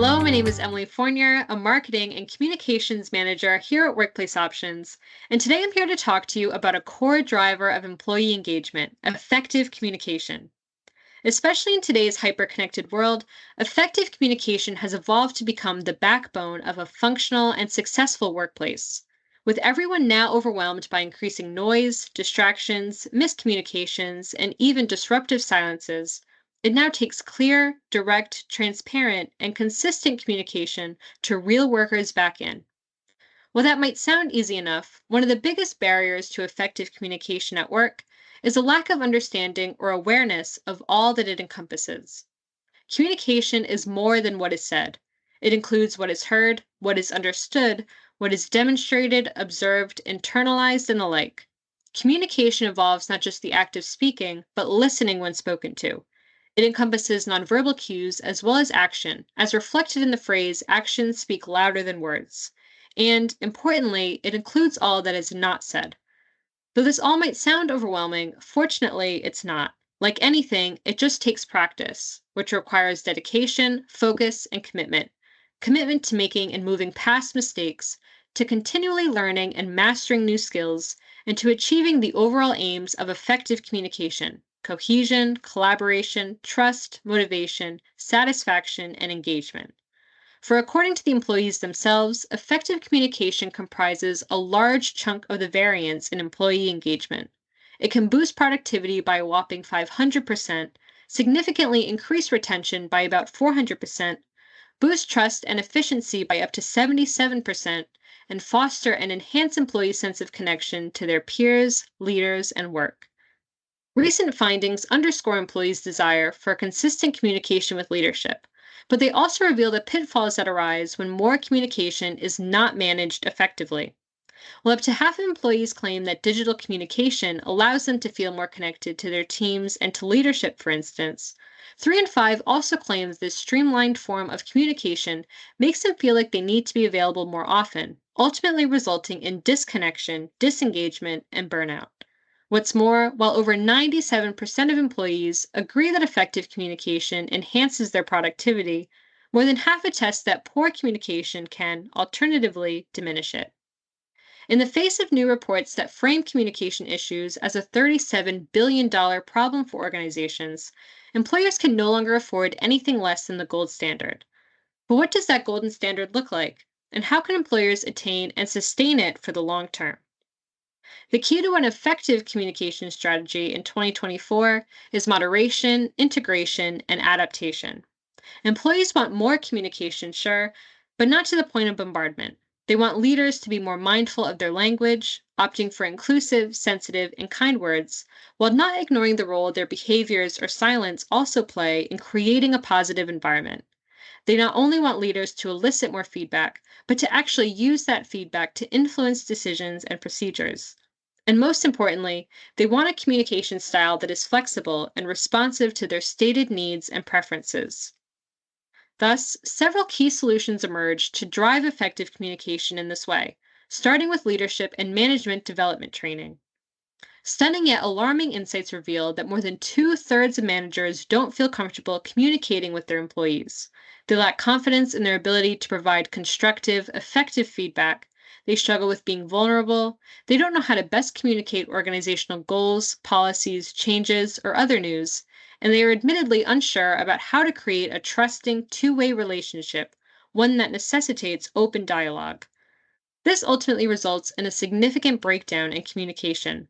Hello, my name is Emily Fournier, a marketing and communications manager here at Workplace Options, and today I'm here to talk to you about a core driver of employee engagement, effective communication. Especially in today's hyper-connected world, effective communication has evolved to become the backbone of a functional and successful workplace. With everyone now overwhelmed by increasing noise, distractions, miscommunications, and even disruptive silences, it now takes clear, direct, transparent, and consistent communication to reel workers back in. While that might sound easy enough, one of the biggest barriers to effective communication at work is a lack of understanding or awareness of all that it encompasses. Communication is more than what is said. It includes what is heard, what is understood, what is demonstrated, observed, internalized, and the like. Communication involves not just the act of speaking, but listening when spoken to. It encompasses nonverbal cues as well as action, as reflected in the phrase, actions speak louder than words. And, importantly, it includes all that is not said. Though this all might sound overwhelming, fortunately, it's not. Like anything, it just takes practice, which requires dedication, focus, and commitment. Commitment to making and moving past mistakes, to continually learning and mastering new skills, and to achieving the overall aims of effective communication: cohesion, collaboration, trust, motivation, satisfaction, and engagement. For according to the employees themselves, effective communication comprises a large chunk of the variance in employee engagement. It can boost productivity by a whopping 500%, significantly increase retention by about 400%, boost trust and efficiency by up to 77%, and foster and enhance employees' sense of connection to their peers, leaders, and work. Recent findings underscore employees' desire for consistent communication with leadership, but they also reveal the pitfalls that arise when more communication is not managed effectively. While up to half of employees claim that digital communication allows them to feel more connected to their teams and to leadership, for instance, 3 in 5 also claim that this streamlined form of communication makes them feel like they need to be available more often, ultimately resulting in disconnection, disengagement, and burnout. What's more, while over 97% of employees agree that effective communication enhances their productivity, more than half attest that poor communication can, alternatively, diminish it. In the face of new reports that frame communication issues as a $37 billion problem for organizations, employers can no longer afford anything less than the gold standard. But what does that golden standard look like? And how can employers attain and sustain it for the long term? The key to an effective communication strategy in 2024 is moderation, integration, and adaptation. Employees want more communication, sure, but not to the point of bombardment. They want leaders to be more mindful of their language, opting for inclusive, sensitive, and kind words, while not ignoring the role their behaviors or silence also play in creating a positive environment. They not only want leaders to elicit more feedback, but to actually use that feedback to influence decisions and procedures. And most importantly, they want a communication style that is flexible and responsive to their stated needs and preferences. Thus, several key solutions emerged to drive effective communication in this way, starting with leadership and management development training. Stunning yet alarming insights reveal that more than 2/3 of managers don't feel comfortable communicating with their employees. They lack confidence in their ability to provide constructive, effective feedback. They struggle with being vulnerable. They don't know how to best communicate organizational goals, policies, changes, or other news. And they are admittedly unsure about how to create a trusting, two-way relationship, one that necessitates open dialogue. This ultimately results in a significant breakdown in communication.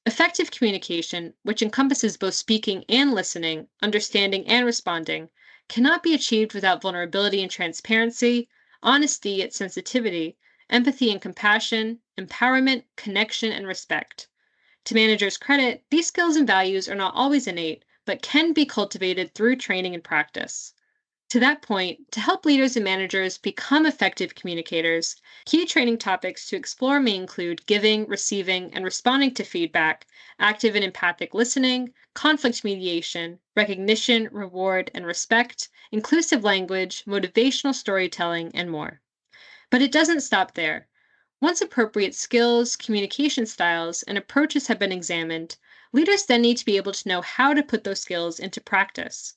Effective communication, which encompasses both speaking and listening, understanding and responding, cannot be achieved without vulnerability and transparency, honesty and sensitivity, empathy and compassion, empowerment, connection, and respect. To managers' credit, these skills and values are not always innate, but can be cultivated through training and practice. To that point, to help leaders and managers become effective communicators, key training topics to explore may include giving, receiving, and responding to feedback, active and empathic listening, conflict mediation, recognition, reward, and respect, inclusive language, motivational storytelling, and more. But it doesn't stop there. Once appropriate skills, communication styles, and approaches have been examined, leaders then need to be able to know how to put those skills into practice.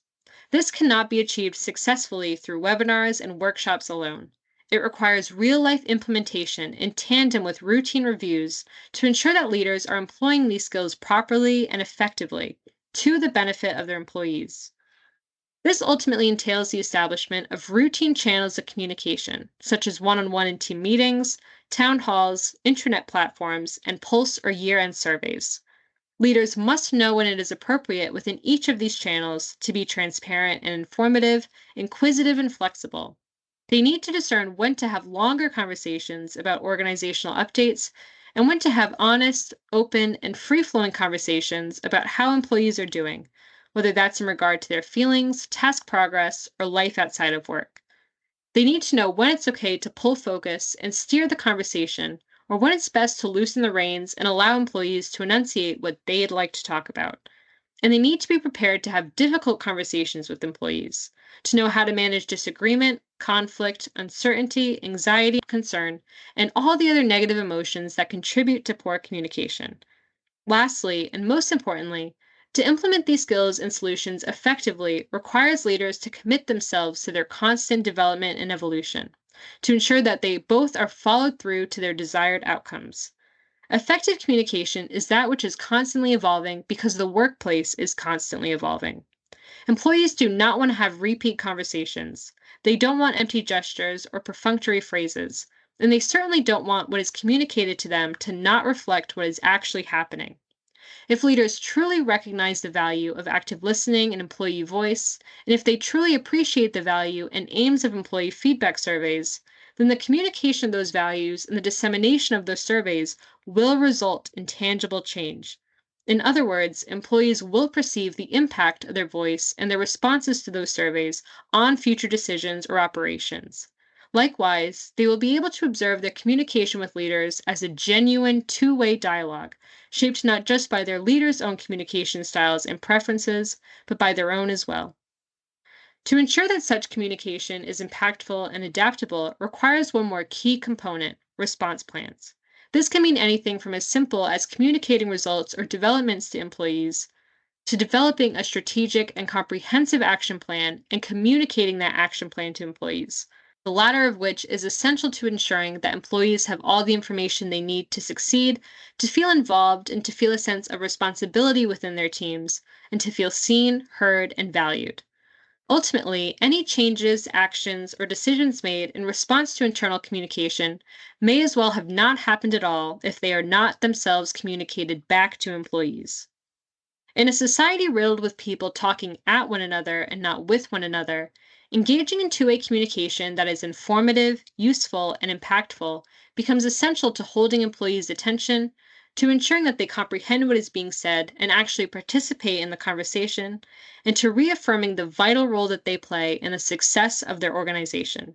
This cannot be achieved successfully through webinars and workshops alone. It requires real life implementation in tandem with routine reviews to ensure that leaders are employing these skills properly and effectively to the benefit of their employees. This ultimately entails the establishment of routine channels of communication, such as one on one and team meetings, town halls, intranet platforms, and pulse or year end surveys. Leaders must know when it is appropriate within each of these channels to be transparent and informative, inquisitive and flexible. They need to discern when to have longer conversations about organizational updates and when to have honest, open, and free flowing conversations about how employees are doing, whether that's in regard to their feelings, task progress, or life outside of work. They need to know when it's okay to pull focus and steer the conversation, or when it's best to loosen the reins and allow employees to enunciate what they'd like to talk about. And they need to be prepared to have difficult conversations with employees, to know how to manage disagreement, conflict, uncertainty, anxiety, concern, and all the other negative emotions that contribute to poor communication. Lastly, and most importantly, to implement these skills and solutions effectively requires leaders to commit themselves to their constant development and evolution, to ensure that they both are followed through to their desired outcomes. Effective communication is that which is constantly evolving because the workplace is constantly evolving. Employees do not want to have repeat conversations. They don't want empty gestures or perfunctory phrases, and they certainly don't want what is communicated to them to not reflect what is actually happening. If leaders truly recognize the value of active listening and employee voice, and if they truly appreciate the value and aims of employee feedback surveys, then the communication of those values and the dissemination of those surveys will result in tangible change. In other words, employees will perceive the impact of their voice and their responses to those surveys on future decisions or operations. Likewise, they will be able to observe their communication with leaders as a genuine two-way dialogue, shaped not just by their leaders' own communication styles and preferences, but by their own as well. To ensure that such communication is impactful and adaptable requires one more key component: response plans. This can mean anything from as simple as communicating results or developments to employees to developing a strategic and comprehensive action plan and communicating that action plan to employees, the latter of which is essential to ensuring that employees have all the information they need to succeed, to feel involved, and to feel a sense of responsibility within their teams, and to feel seen, heard, and valued. Ultimately, any changes, actions, or decisions made in response to internal communication may as well have not happened at all if they are not themselves communicated back to employees. In a society riddled with people talking at one another and not with one another, engaging in two-way communication that is informative, useful, and impactful becomes essential to holding employees' attention, to ensuring that they comprehend what is being said and actually participate in the conversation, and to reaffirming the vital role that they play in the success of their organization.